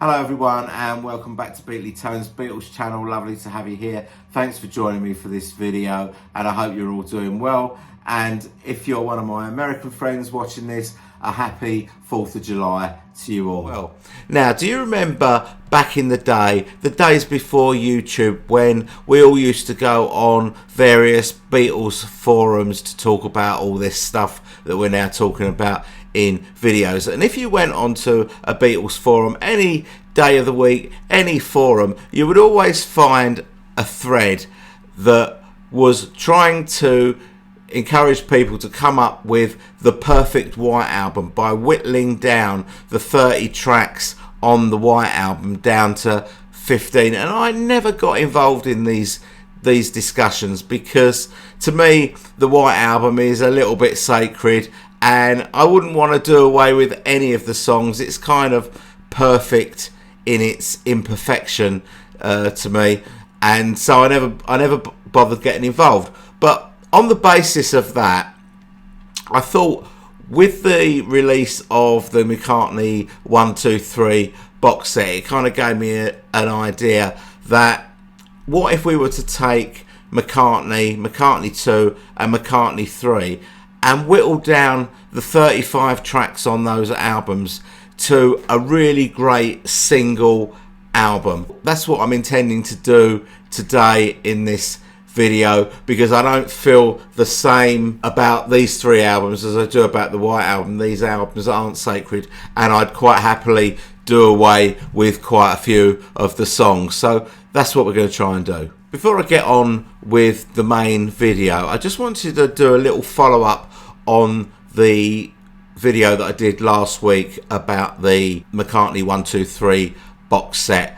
Hello everyone and welcome back to Beatley Tone's Beatles channel. Lovely to have you here. Thanks for joining me for this video and I hope you're all doing well. And if you're one of my American friends watching this, a happy 4th of July to you all. Well, now do you remember back in the day, the days before YouTube, when we all used to go on various Beatles forums to talk about all this stuff that we're now talking about in videos? And if you went onto a Beatles forum any day of the week, any forum, you would always find a thread that was trying to encourage people to come up with the perfect White Album by whittling down the 30 tracks on the White Album down to 15. And I never got involved in these discussions because to me the White Album is a little bit sacred and I wouldn't want to do away with any of the songs. It's kind of perfect in its imperfection to me, and so I never bothered getting involved. But on the basis of that, I thought with the release of the McCartney 1, 2, 3 box set, it kind of gave me an idea that what if we were to take McCartney 2 and McCartney 3 and whittle down the 35 tracks on those albums to a really great single album. That's what I'm intending to do today in this video, because I don't feel the same about these three albums as I do about the White Album. These albums aren't sacred and I'd quite happily do away with quite a few of the songs. So that's what we're going to try and do. Before I get on with the main video, I just wanted to do a little follow-up on the video that I did last week about the McCartney 1, 2, 3 box set,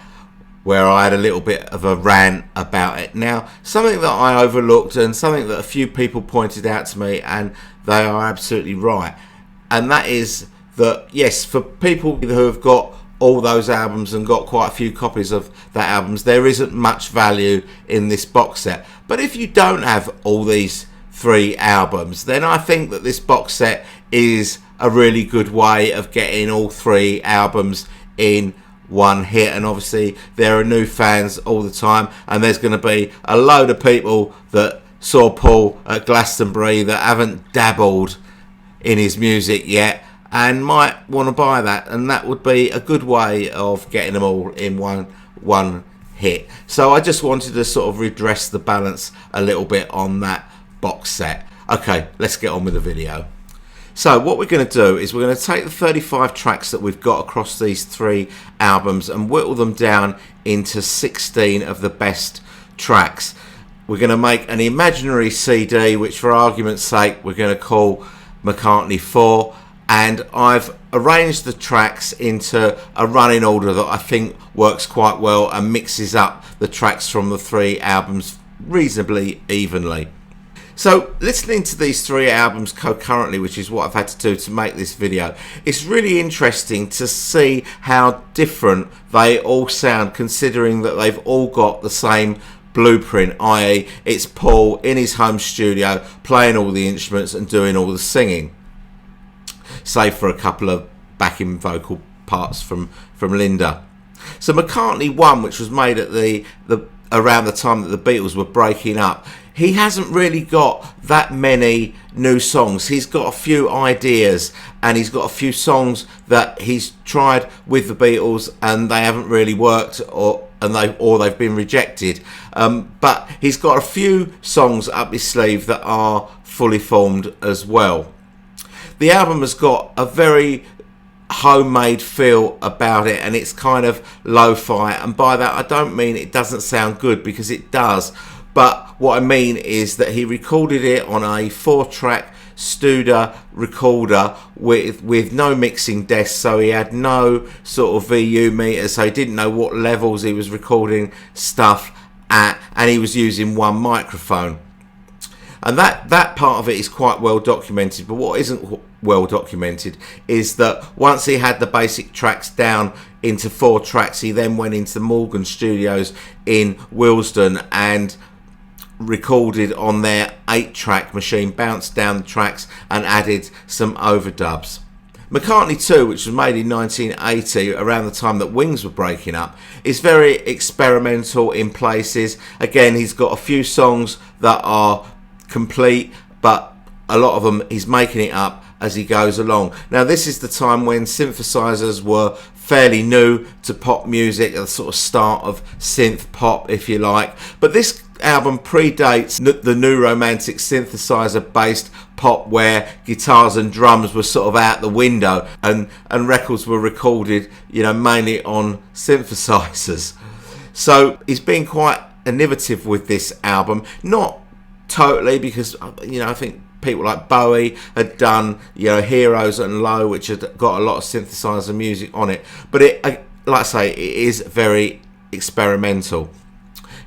where I had a little bit of a rant about it. Now, something that I overlooked and something that a few people pointed out to me, and they are absolutely right, and that is that, yes, for people who have got all those albums and got quite a few copies of that albums, there isn't much value in this box set. But if you don't have all these three albums, then I think that this box set is a really good way of getting all three albums in one hit. And obviously there are new fans all the time, and there's going to be a load of people that saw Paul at Glastonbury that haven't dabbled in his music yet and might want to buy that, and that would be a good way of getting them all in one hit. So I just wanted to sort of redress the balance a little bit on that box set. Okay, let's get on with the video. So what we're going to do is we're going to take the 35 tracks that we've got across these three albums and whittle them down into 16 of the best tracks. We're going to make an imaginary CD, which for argument's sake we're going to call McCartney IV, and I've arranged the tracks into a running order that I think works quite well and mixes up the tracks from the three albums reasonably evenly. So listening to these three albums concurrently, which is what I've had to do to make this video, it's really interesting to see how different they all sound, considering that they've all got the same blueprint, i.e. it's Paul in his home studio playing all the instruments and doing all the singing, save for a couple of backing vocal parts from Linda. So McCartney 1, which was made at around the time that the Beatles were breaking up, he hasn't really got that many new songs. He's got a few ideas and he's got a few songs that he's tried with the Beatles and they haven't really worked, or they've been rejected. But he's got a few songs up his sleeve that are fully formed as well. The album has got a very homemade feel about it, and it's kind of lo-fi, and by that I don't mean it doesn't sound good, because it does, but what I mean is that he recorded it on a 4-track Studer recorder with no mixing desk, so he had no sort of VU meter, so he didn't know what levels he was recording stuff at, and he was using one microphone. And that part of it is quite well documented, but what isn't well documented is that once he had the basic tracks down into 4 tracks, he then went into the Morgan Studios in Willesden and recorded on their 8-track machine, bounced down the tracks and added some overdubs. McCartney II, which was made in 1980, around the time that Wings were breaking up, is very experimental in places. Again, he's got a few songs that are complete, but a lot of them he's making it up as he goes along. Now, this is the time when synthesizers were fairly new to pop music, at the sort of start of synth pop, if you like. But this album predates the new romantic synthesizer based pop, where guitars and drums were sort of out the window, and records were recorded, you know, mainly on synthesizers. So he's been quite innovative with this album. Not totally, because, you know, I think people like Bowie had done, you know, Heroes and Low, which had got a lot of synthesizer music on it. But it, like I say, it is very experimental.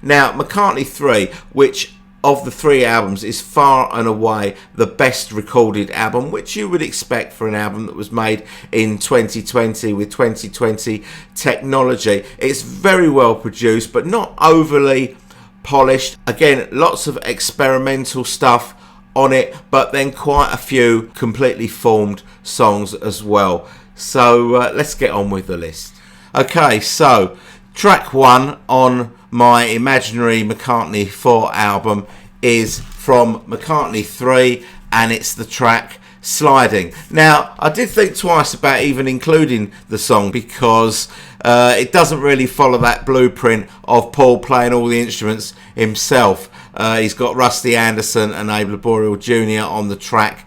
Now, McCartney III, which of the three albums is far and away the best recorded album, which you would expect for an album that was made in 2020 with 2020 technology. It's very well produced, but not overly polished. Again, lots of experimental stuff on it, but then quite a few completely formed songs as well. So let's get on with the list. Okay, so track 1 on my imaginary McCartney IV album is from McCartney III, and it's the track Sliding. Now, I did think twice about even including the song, because it doesn't really follow that blueprint of Paul playing all the instruments himself. He's got Rusty Anderson and Abe Laboriel Jr. on the track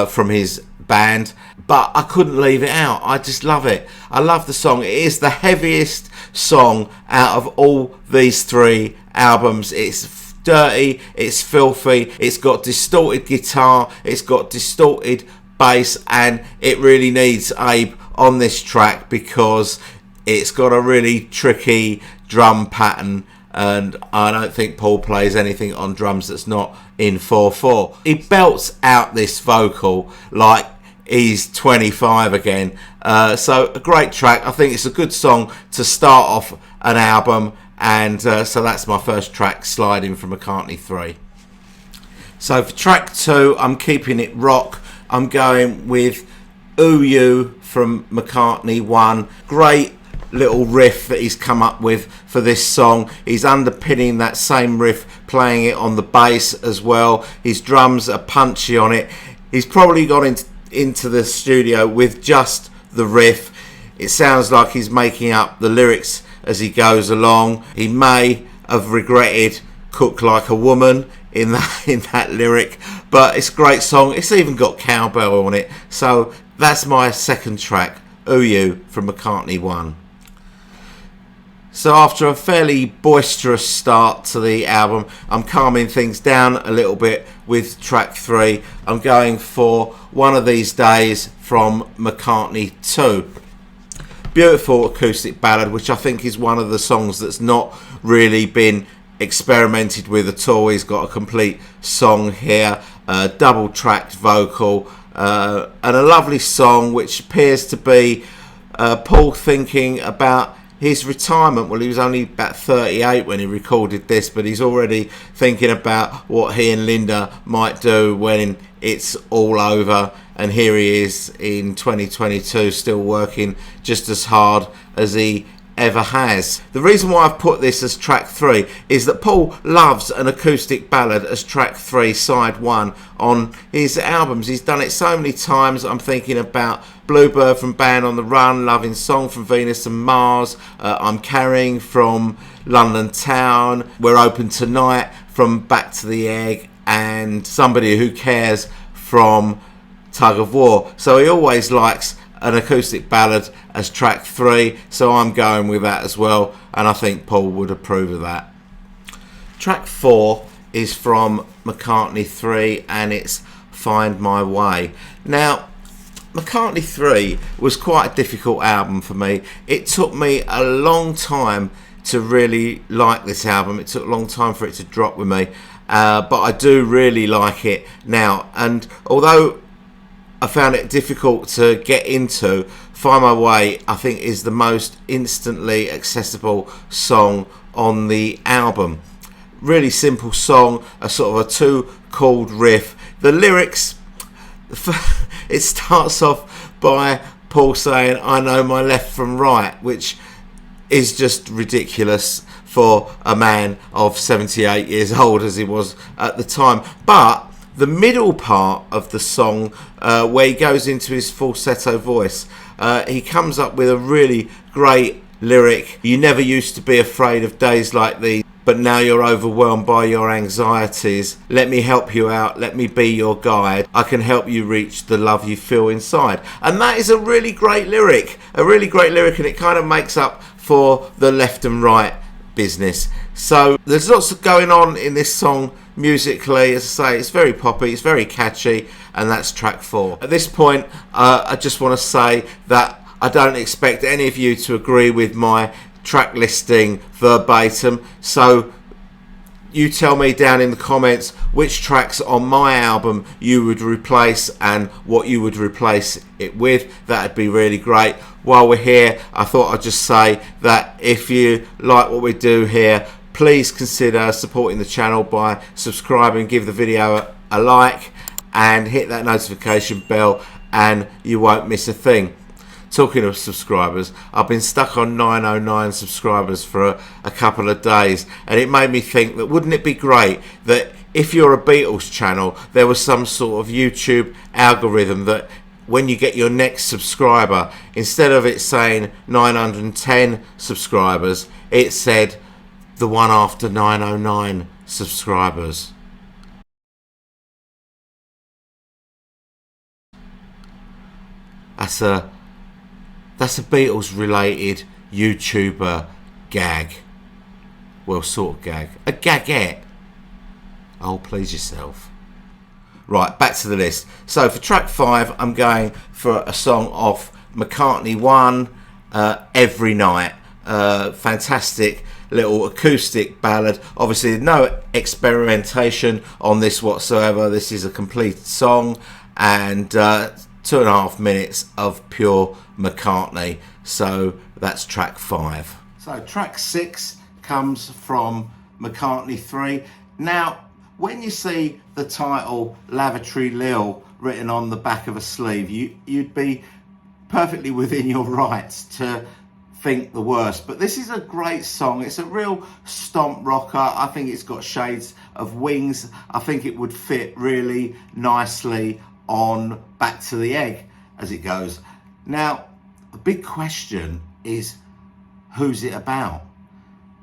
from his band, but I couldn't leave it out. I just love it. I love the song. It is the heaviest song out of all these three albums. It's dirty, it's filthy, it's got distorted guitar, it's got distorted bass, and it really needs Abe on this track because it's got a really tricky drum pattern, and I don't think Paul plays anything on drums that's not in 4/4. He belts out this vocal like he's 25 again. So a great track. I think it's a good song to start off an album, and so that's my first track, Sliding, from McCartney III. So for track 2, I'm keeping it rock. I'm going with Ooh You from McCartney I. Great little riff that he's come up with for this song. He's underpinning that same riff, playing it on the bass as well. His drums are punchy on it. He's probably gone into the studio with just the riff. It sounds like he's making up the lyrics as he goes along. He may have regretted Cook Like a Woman in that lyric, but it's a great song. It's even got cowbell on it. So that's my second track, Ooh You from McCartney I. So after a fairly boisterous start to the album, I'm calming things down a little bit with track 3. I'm going for One of These Days from McCartney II. Beautiful acoustic ballad, which I think is one of the songs that's not really been experimented with at all. He's got a complete song here, a double tracked vocal, and a lovely song which appears to be Paul thinking about his retirement. Well, he was only about 38 when he recorded this, but he's already thinking about what he and Linda might do when it's all over, and here he is in 2022 still working just as hard as he ever has. The reason why I've put this as track 3 is that Paul loves an acoustic ballad as track 3, side 1 on his albums. He's done it so many times. I'm thinking about Bluebird from Band on the Run, Loving Song from Venus and Mars, I'm Carrying from London Town, We're Open Tonight from Back to the Egg, and Somebody Who Cares from Tug of War. So he always likes an acoustic ballad as track 3, so I'm going with that as well, and I think Paul would approve of that. Track 4 is from McCartney III, and it's Find My Way. Now, McCartney III was quite a difficult album for me. It took me a long time to really like this album. It took a long time for it to drop with me, but I do really like it now, and although I found it difficult to get into, Find My Way I think is the most instantly accessible song on the album. Really simple song, a sort of a 2-chord riff. The lyrics, it starts off by Paul saying, "I know my left from right," which is just ridiculous for a man of 78 years old as he was at the time. But the middle part of the song, where he goes into his falsetto voice, he comes up with a really great lyric. "You never used to be afraid of days like these, but now you're overwhelmed by your anxieties. Let me help you out. Let me be your guide. I can help you reach the love you feel inside." And that is a really great lyric. And it kind of makes up for the left and right business. So there's lots going on in this song musically. As I say, it's very poppy, it's very catchy, and that's track 4. At this point, I just want to say that I don't expect any of you to agree with my track listing verbatim, so you tell me down in the comments which tracks on my album you would replace and what you would replace it with. That'd be really great. While we're here, I thought I'd just say that if you like what we do here, please consider supporting the channel by subscribing, give the video a like, and hit that notification bell, and you won't miss a thing. Talking of subscribers, I've been stuck on 909 subscribers for a couple of days, and it made me think that wouldn't it be great that if you're a Beatles channel, there was some sort of YouTube algorithm that when you get your next subscriber, instead of it saying 910 subscribers, it said the one after 909 subscribers. That's a Beatles related YouTuber gag. Well, sort of gag. A gagette. Oh, please yourself. Right, back to the list. So for track 5, I'm going for a song off McCartney IV, Every Night. Fantastic little acoustic ballad. Obviously no experimentation on this whatsoever. This is a complete song, and 2.5 minutes of pure McCartney. So that's track 5. So track 6 comes from McCartney III. Now, when you see the title Lavatory Little written on the back of a sleeve, you'd be perfectly within your rights to think the worst. But this is a great song. It's a real stomp rocker. I think it's got shades of Wings. I think it would fit really nicely on Back to the Egg as it goes. Now, the big question is, who's it about?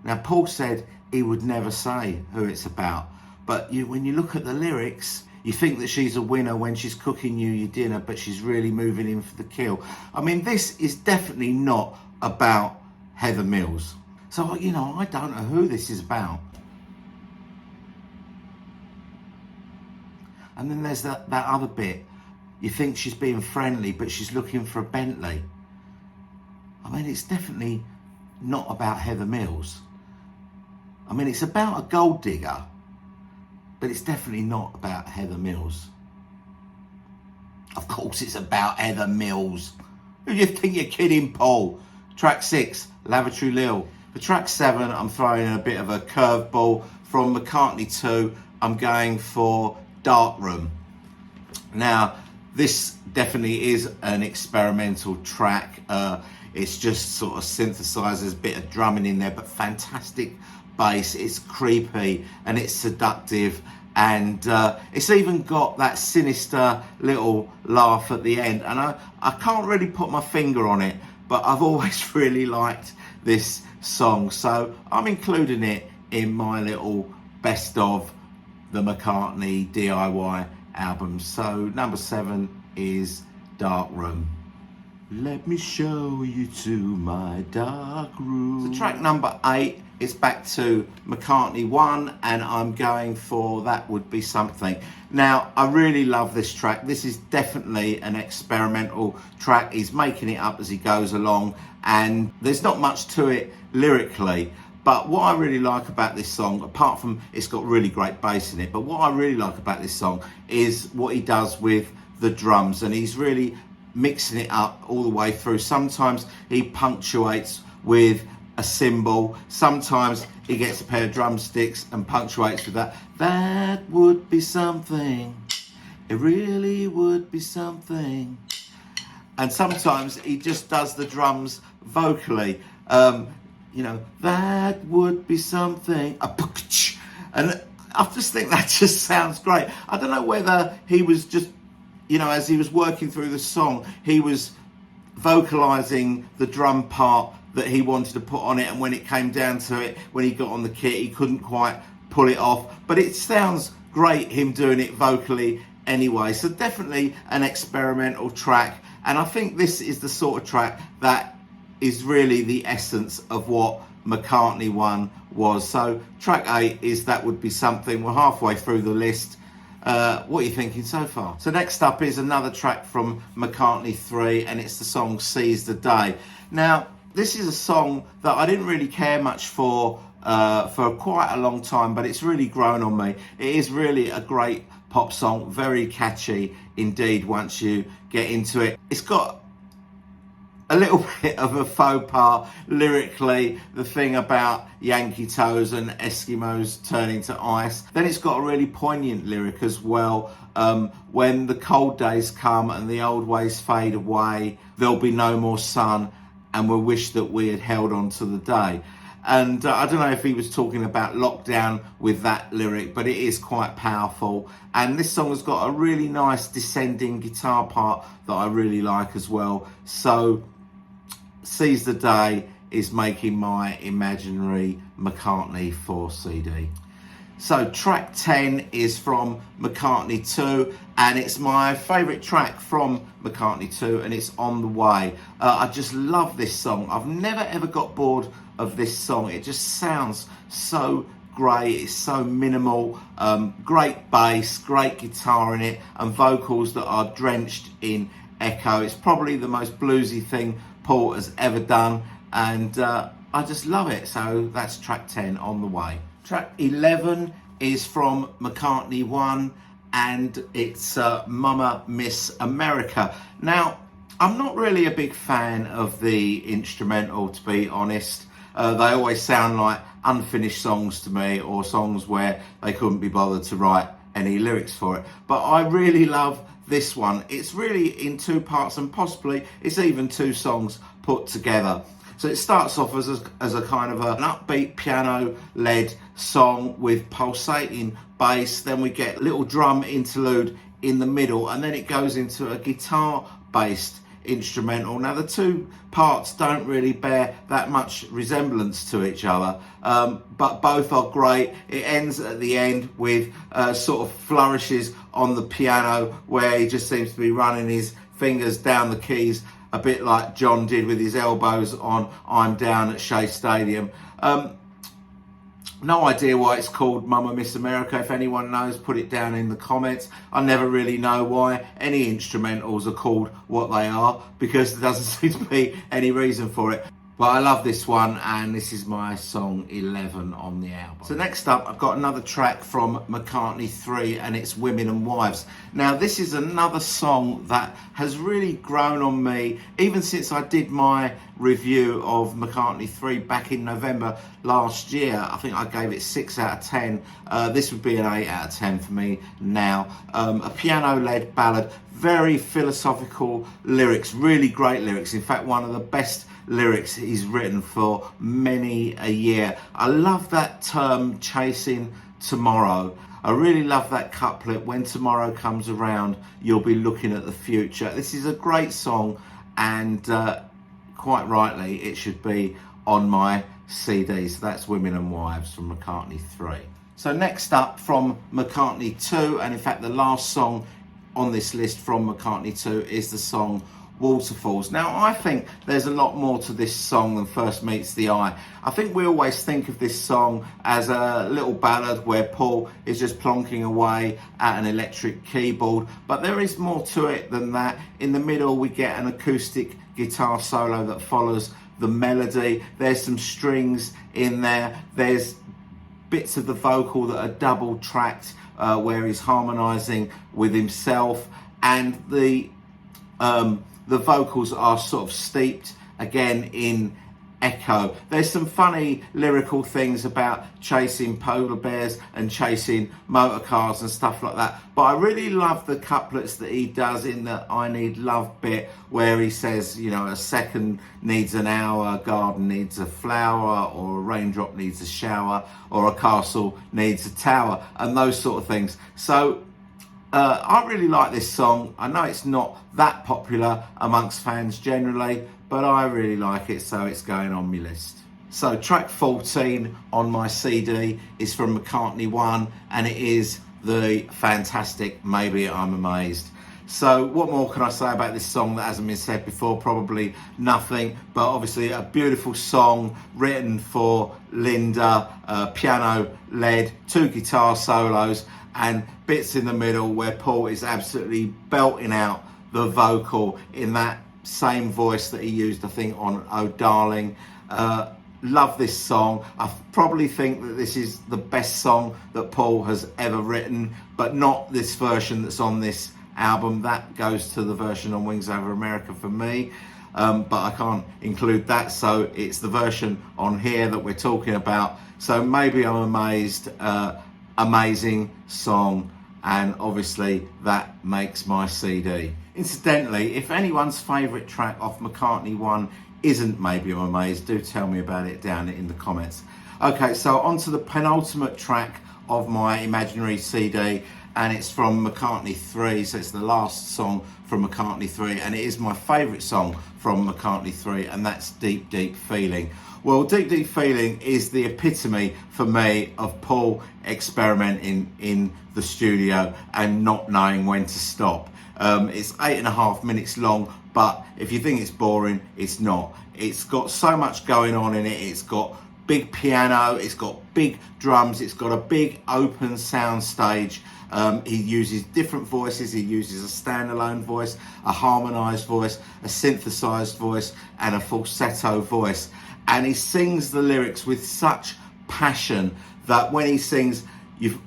Now, Paul said he would never say who it's about, but when you look at the lyrics, you think that she's a winner when she's cooking you your dinner, but she's really moving in for the kill. I mean, this is definitely not about Heather Mills. So, you know, I don't know who this is about. And then there's that other bit. You think she's being friendly, but she's looking for a Bentley. I mean, it's definitely not about Heather Mills. I mean, it's about a gold digger, but it's definitely not about Heather Mills. Of course it's about Heather Mills. Who do you think you're kidding, Paul? Track 6, Lavatory Little. For track 7, I'm throwing in a bit of a curveball. From McCartney II, I'm going for Dark Room. Now, this definitely is an experimental track. It's just sort of synthesizers, a bit of drumming in there, but fantastic bass. It's creepy and it's seductive, and it's even got that sinister little laugh at the end. And I can't really put my finger on it, but I've always really liked this song, so I'm including it in my little best of the McCartney DIY albums. So number 7 is Dark Room. Let me show you to my dark room. So track number 8 is back to McCartney 1, and I'm going for That Would Be Something. Now, I really love this track. This is definitely an experimental track. He's making it up as he goes along, and there's not much to it lyrically. But what I really like about this song, apart from it's got really great bass in it, but what I really like about this song is what he does with the drums, and he's really mixing it up all the way through. Sometimes he punctuates with a cymbal, sometimes he gets a pair of drumsticks and punctuates with that. That would be something, it really would be something. and sometimes he just does the drums vocally. You know, that would be something, and I just think that just sounds great. I don't know whether he was just, you know, as he was working through the song, he was vocalizing the drum part that he wanted to put on it, and when it came down to it, when he got on the kit, he couldn't quite pull it off. But it sounds great, him doing it vocally anyway. So definitely an experimental track, and I think this is the sort of track that is really the essence of what McCartney 1 was. So track 8 is That Would Be Something. We're halfway through the list. What are you thinking so far? So next up is another track from McCartney 3, and it's the song Seize the Day. Now, this is a song that I didn't really care much for quite a long time, but it's really grown on me. It is really a great pop song, very catchy indeed once you get into it. It's got a little bit of a faux pas lyrically, the thing about Yankee toes and Eskimos turning to ice. Then it's got a really poignant lyric as well. When the cold days come and the old ways fade away, there'll be no more sun, and we'll wish that we had held on to the day. And I don't know if he was talking about lockdown with that lyric, but it is quite powerful. And this song has got a really nice descending guitar part that I really like as well. So Seize the Day is making my imaginary McCartney 4 CD. So track 10 is from McCartney 2, and it's my favourite track from McCartney 2, and it's On the Way. I just love this song. I've never ever got bored of this song. It just sounds so great. It's so minimal, great bass, great guitar in it, and vocals that are drenched in echo. It's probably the most bluesy thing Paul has ever done, and I just love it. So that's track 10, On the Way. Track 11 is from McCartney 1, and it's Mama Miss America. Now, I'm not really a big fan of the instrumental, to be honest. They always sound like unfinished songs to me, or songs where they couldn't be bothered to write any lyrics for it. But I really love this one. It's really in two parts, and possibly it's even two songs put together. So it starts off as a kind of an upbeat piano-led song with pulsating bass. Then we get a little drum interlude in the middle, and then it goes into a guitar-based instrumental. Now, the two parts don't really bear that much resemblance to each other, but both are great. It ends at the end with sort of flourishes on the piano, where he just seems to be running his fingers down the keys, a bit like John did with his elbows on I'm Down at Shea Stadium. No idea why it's called Mama Miss America. If anyone knows, put it down in the comments. I never really know why any instrumentals are called what they are, because there doesn't seem to be any reason for it. But I love this one, and this is my song 11 on the album. So next up, I've got another track from McCartney 3, and it's Women and Wives. Now, this is another song that has really grown on me, even since I did my review of McCartney 3 back in November last year. I think I gave it 6 out of 10. This would be an 8 out of 10 for me now. A piano-led ballad, very philosophical lyrics, really great lyrics. In fact, one of the best lyrics he's written for many a year. I love that term, chasing tomorrow. I really love that couplet, when tomorrow comes around, you'll be looking at the future. This is a great song, and quite rightly, it should be on my CD. So that's Women and Wives from McCartney 3. So next up from McCartney 2, and in fact the last song on this list from McCartney 2 is the song Waterfalls. Now, I think there's a lot more to this song than first meets the eye. I think we always think of this song as a little ballad where Paul is just plonking away at an electric keyboard, but there is more to it than that. In the middle, we get an acoustic guitar solo that follows the melody. There's some strings in there. There's bits of the vocal that are double tracked, where he's harmonizing with himself, and the vocals are sort of steeped again in echo. There's some funny lyrical things about chasing polar bears and chasing motor cars and stuff like that, but I really love the couplets that he does in the I need love bit, where he says, you know, a second needs an hour, a garden needs a flower, or a raindrop needs a shower, or a castle needs a tower, and those sort of things. So I really like this song. I know it's not that popular amongst fans generally, but I really like it, so it's going on my list. So track 14 on my CD is from McCartney 1, and it is the fantastic Maybe I'm Amazed. So what more can I say about this song that hasn't been said before? Probably nothing, but obviously a beautiful song written for Linda, piano led, 2 guitar solos, and bits in the middle where Paul is absolutely belting out the vocal in that same voice that he used, I think, on Oh Darling. Love this song. I probably think that this is the best song that Paul has ever written, but not this version that's on this album. That goes to the version on Wings Over America for me, but I can't include that, so it's the version on here that we're talking about. So Maybe I'm Amazed, amazing song, and obviously that makes my CD. Incidentally, if anyone's favourite track off McCartney 1 isn't Maybe I'm Amazed, do tell me about it down in the comments. Okay, so on to the penultimate track of my imaginary CD, and it's from McCartney 3, so it's the last song from McCartney 3, and it is my favourite song from McCartney 3, and that's Deep Deep Feeling. Well, Deep Deep Feeling is the epitome for me of Paul experimenting in the studio and not knowing when to stop. It's 8.5 minutes long, but if you think it's boring, it's not. It's got so much going on in it. It's got big piano, it's got big drums, it's got a big open sound stage. He uses different voices. He uses a standalone voice, a harmonized voice, a synthesized voice, and a falsetto voice. And he sings the lyrics with such passion that when he sings,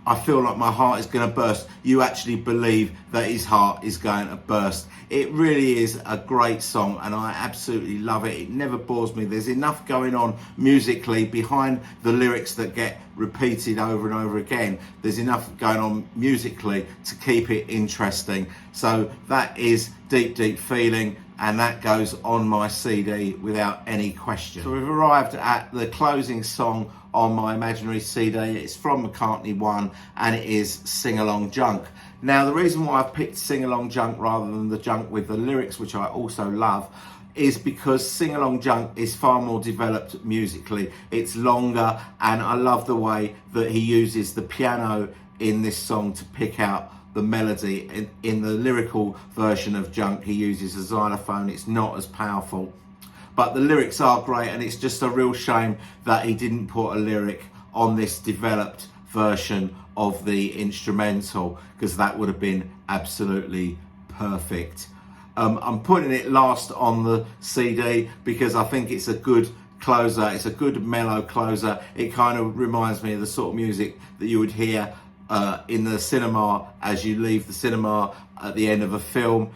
I feel like my heart is going to burst, you actually believe that his heart is going to burst. It really is a great song, and I absolutely love it. It never bores me. There's enough going on musically behind the lyrics that get repeated over and over again. There's enough going on musically to keep it interesting. So that is Deep Deep Feeling, and that goes on my CD without any question. So we've arrived at the closing song on my imaginary CD. It's from McCartney 1, and it is Sing Along Junk. Now, the reason why I've picked Sing Along Junk rather than the junk with the lyrics, which I also love, is because Sing Along Junk is far more developed musically. It's longer, and I love the way that he uses the piano in this song to pick out the melody. In the lyrical version of Junk, he uses a xylophone. It's not as powerful, but the lyrics are great, and it's just a real shame that he didn't put a lyric on this developed version of the instrumental, because that would have been absolutely perfect. I'm putting it last on the CD because I think it's a good closer. It's a good mellow closer. It kind of reminds me of the sort of music that you would hear in the cinema as you leave the cinema at the end of a film.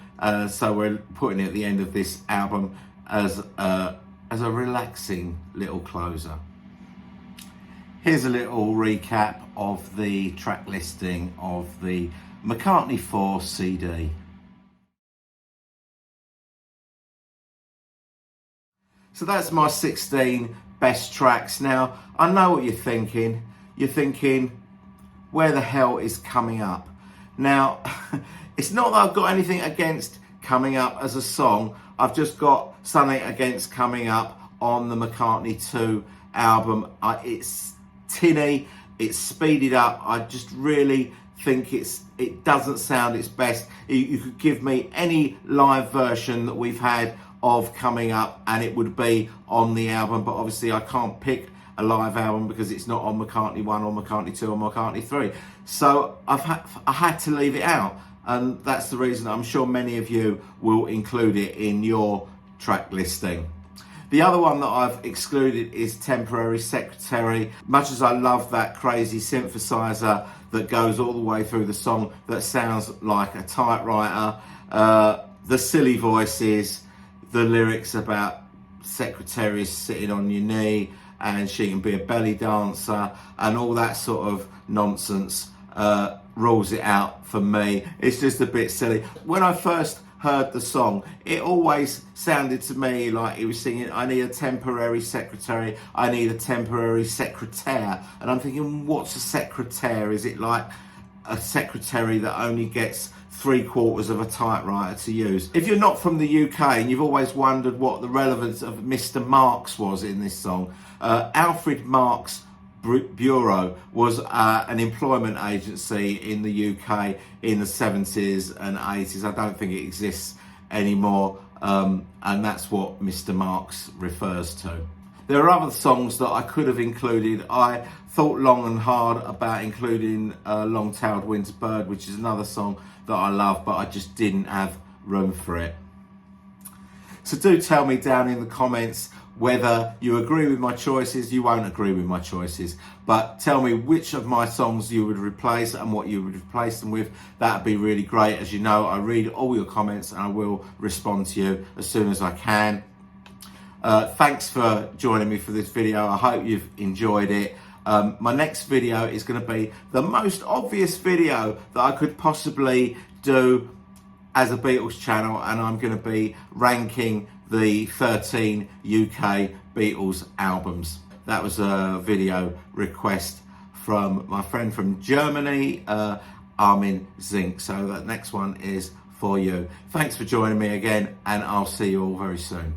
So we're putting it at the end of this album as a relaxing little closer. Here's a little recap of the track listing of the McCartney IV CD. So that's my 16 best tracks. Now, I know what you're thinking. You're thinking, where the hell is Coming Up? Now, it's not that I've got anything against Coming Up as a song. I've just got something against Coming Up on the McCartney II album. It's tinny, it's speeded up. I just really think it doesn't sound its best. You could give me any live version that we've had of Coming Up and it would be on the album, but obviously I can't pick a live album because it's not on McCartney 1 or McCartney 2 or McCartney 3. So I had to leave it out, and that's the reason I'm sure many of you will include it in your track listing. The other one that I've excluded is Temporary Secretary. Much as I love that crazy synthesizer that goes all the way through the song that sounds like a typewriter, the silly voices, the lyrics about secretary is sitting on your knee and she can be a belly dancer and all that sort of nonsense rules it out for me. It's just a bit silly. When I first heard the song, it always sounded to me like he was singing, I need a temporary secretary, I need a temporary secretaire. And I'm thinking, what's a secretaire? Is it like a secretary that only gets 3/4 of a typewriter to use? If you're not from the UK and you've always wondered what the relevance of Mr. Marks was in this song, Alfred Marks Bureau was an employment agency in the UK in the 70s and 80s. I don't think it exists anymore, and that's what Mr. Marks refers to. There are other songs that I could have included. I thought long and hard about including Long-Tailed Winter Bird, which is another song that I love, but I just didn't have room for it. So do tell me down in the comments whether you agree with my choices. You won't agree with my choices, but tell me which of my songs you would replace and what you would replace them with. That'd be really great. As you know, I read all your comments and I will respond to you as soon as I can. Thanks for joining me for this video. I hope you've enjoyed it. My next video is going to be the most obvious video that I could possibly do as a Beatles channel, and I'm going to be ranking the 13 UK Beatles albums. That was a video request from my friend from Germany, Armin Zink. So that next one is for you. Thanks for joining me again, and I'll see you all very soon.